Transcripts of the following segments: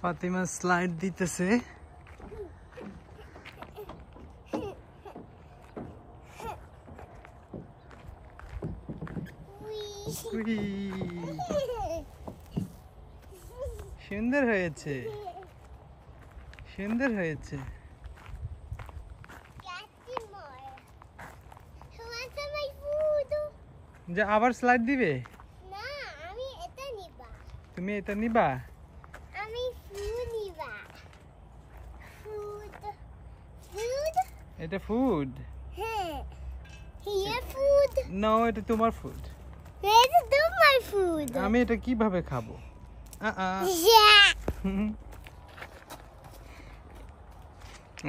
Fatima slide দিতেছে। সুন্দর হয়েছে, সুন্দর হয়েছে। যে আবার স্লাইড দিবে? না, আমি এটা নিবা। তুমি এটা নিবা? আমি ফুড নিবা। ফুড। ফুড? এটা ফুড? হ্যাঁ। Here food? না, এটা তোমার ফুড। এটা তোমার ফুড। আমি এটা কিভাবে খাবো?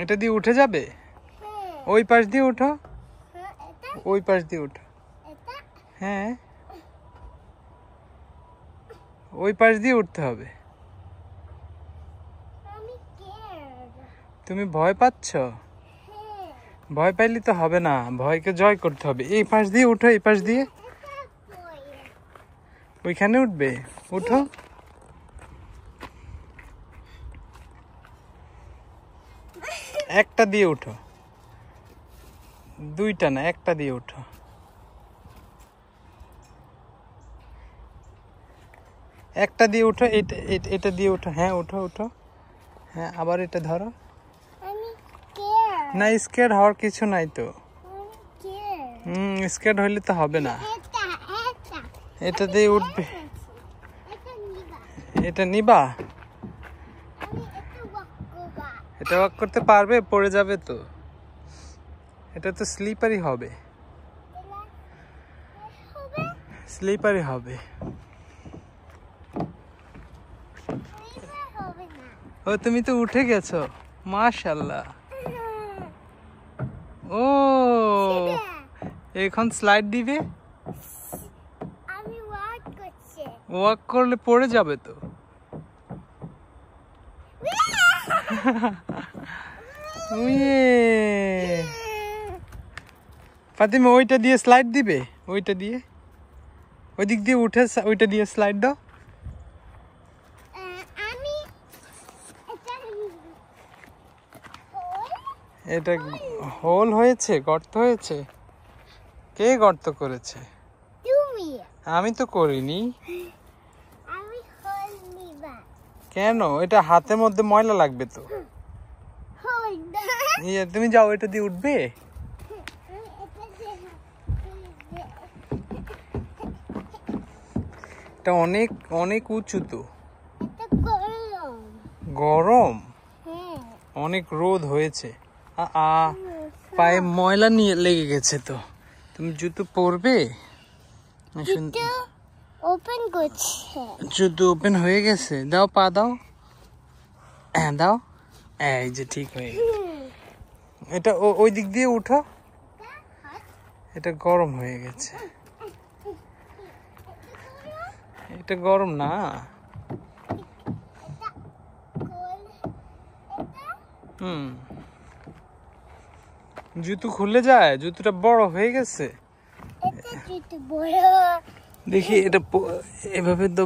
এটা দিয়ে উঠে যাবে? ওই পাশ দিয়ে উঠো, ওই পাশ দিয়ে উঠো। হ্যাঁ, ওই পাশ দিয়ে উঠতে হবে। তুমি ভয় পাচ্ছ? ভয় পাইলে তো হবে না, ভয়কে জয় করতে হবে। এই পাশ দিয়ে উঠো, এই পাশ দিয়ে। ওইখানে উঠবে? উঠো। একটা দিয়ে উঠো, দুইটা না, একটা দিয়ে উঠো। একটা দিয়ে উঠো, এটা দিয়ে উঠো। হ্যাঁ, উঠো উঠো। হ্যাঁ, আবার এটা ধরো। না, স্কেয়ার হওয়ার কিছু নাই তো। স্কেয়ার হইলে তো হবে না। এটা দিয়ে উঠবে। এটা নিবা? এটা ওয়াক করতে পারবে? পড়ে যাবে তো। এটা তো স্লিপারি হবে, স্লিপারি হবে। ও, তুমি তো উঠে গেছো, মাশাআল্লাহ। ও, এখন স্লাইড দিবে? আমি ওয়াক করছি। ওয়াক করলে পড়ে যাবে তো। ফাতিমা, ওইটা দিয়ে স্লাইড দিবে? ওইটা দিয়ে, ওই দিক দিয়ে উঠে ওইটা দিয়ে স্লাইড দাও। এটা হোল হয়েছে, গর্ত হয়েছে। কে গর্ত করেছে? তুমি। আমি তো করিনি। আমি হোল নিবা। কেন? এটা হাতের মধ্যে ময়লা লাগবে তো। হোল না। তুমি যাও, এটা দিয়ে উঠবে? এটা অনেক অনেক উঁচু তো। এটা গরম। গরম? হ্যাঁ। অনেক রোদ হয়েছে। পায়ে ময়লা নিয়ে লেগে গেছে তো। তুমি জুতো পরবে? জুতো ওপেন করছে। জুতো ওপেন হয়ে গেছে? দাও, পা দাও। হ্যাঁ, দাও। এই যে ঠিক হয়ে গেছে। এটা ওই দিক দিয়ে উঠো। এটা গরম হয়ে গেছে। এটা গরম না। জুতো খুলে যায়, জুতোটা বড় হয়ে গেছে। দেখি এটা এভাবে তো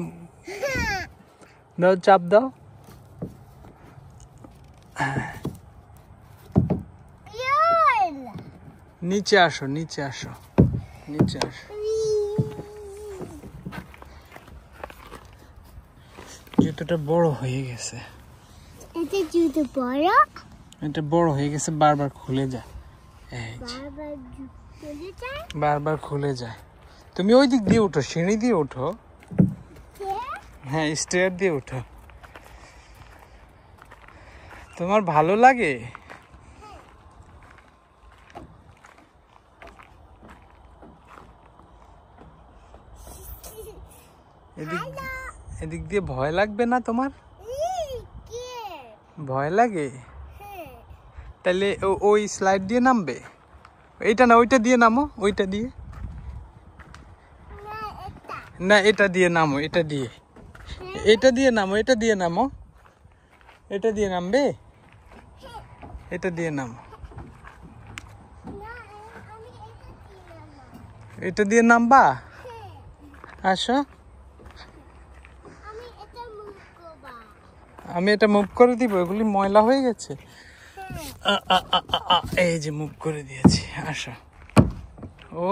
দাও, চাপ দাও। নিচে আসো, নিচে আসো, নিচে আসো। জুতোটা বড় হয়ে গেছে। এটা জুতো বড়? এটা বড় হয়ে গেছে, বারবার খুলে যায়। বারবার খুলে যায়। তুমি ওই দিক দিয়ে উঠো, সিঁড়ি দিয়ে উঠো। হ্যাঁ, স্টেয়ার দিয়ে উঠো। তোমার ভালো লাগে? এদিক দিয়ে ভয় লাগবে না তোমার? ভয় লাগে? তাহলে ওই স্লাইড দিয়ে নামবে? এইটা না, ওইটা দিয়ে নামো, ওইটা দিয়ে। না, এটা দিয়ে নামো, এটা দিয়ে। এটা দিয়ে নামো, এটা দিয়ে নামো। এটা দিয়ে নামবে? এটা দিয়ে নামো। এটা দিয়ে নামবা? আসো। আমি এটা মুভ করে দিব, এগুলি ময়লা হয়ে গেছে। এই যে মুভ করে দিয়েছি, আসো। ও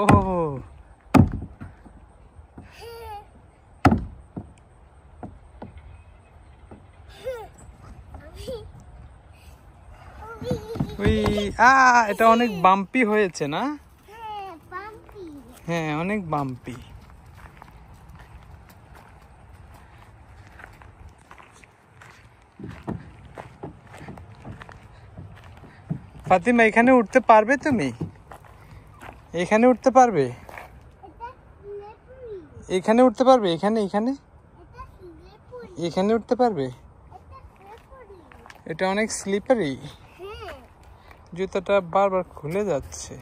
ওই এটা অনেক বাম্পি হয়েছে না? হ্যাঁ, অনেক বাম্পি। ফাতিমা, এখানে উঠতে পারবে তুমি? এখানে উঠতে পারবে? এখানে উঠতে পারবে? এখানে এখানে এখানে উঠতে পারবে? এটা অনেক স্লিপারি। জুতাটা বারবার খুলে যাচ্ছে।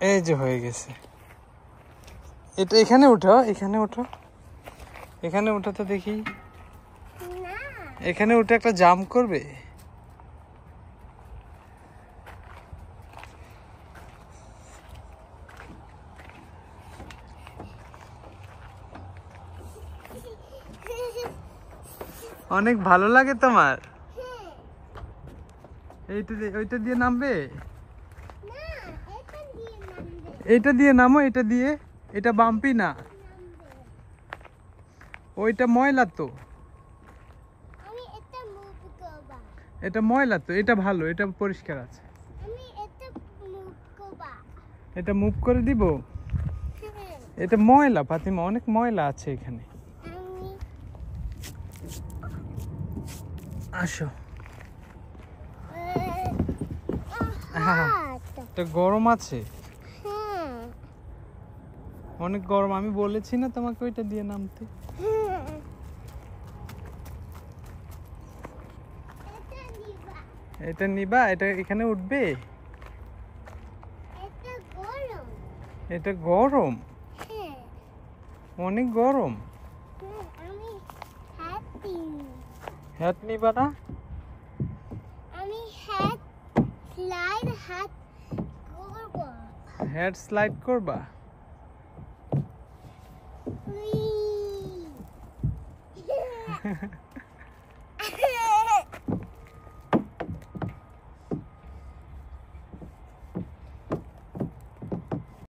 এই যে হয়ে গেছে। এটা এখানে উঠো, এখানে উঠো, এখানে উঠো তো দেখি। এখানে উঠে একটা জাম্প করবে। অনেক ভালো লাগে তোমার? ওইটা দিয়ে নামবে? এটা দিয়ে নামো, এটা দিয়ে। এটা বাম্পি না, ওইটা ময়লা তো। এটা ময়লা তো, এটা ভালো, এটা পরিষ্কার আছে। এটা মুভ করে দিব? এটা ময়লা ফাতিমা, অনেক ময়লা আছে এখানে। আসো। এটা গরম আছে, অনেক গরম। আমি বলেছি না তোমাকে ওইটা দিয়ে নামতে? এটা নিবা? এটা এখানে উঠবে? এটা গরম, অনেক গরম। হ্যাট নিবা না? হ্যাট স্লাইড করবা?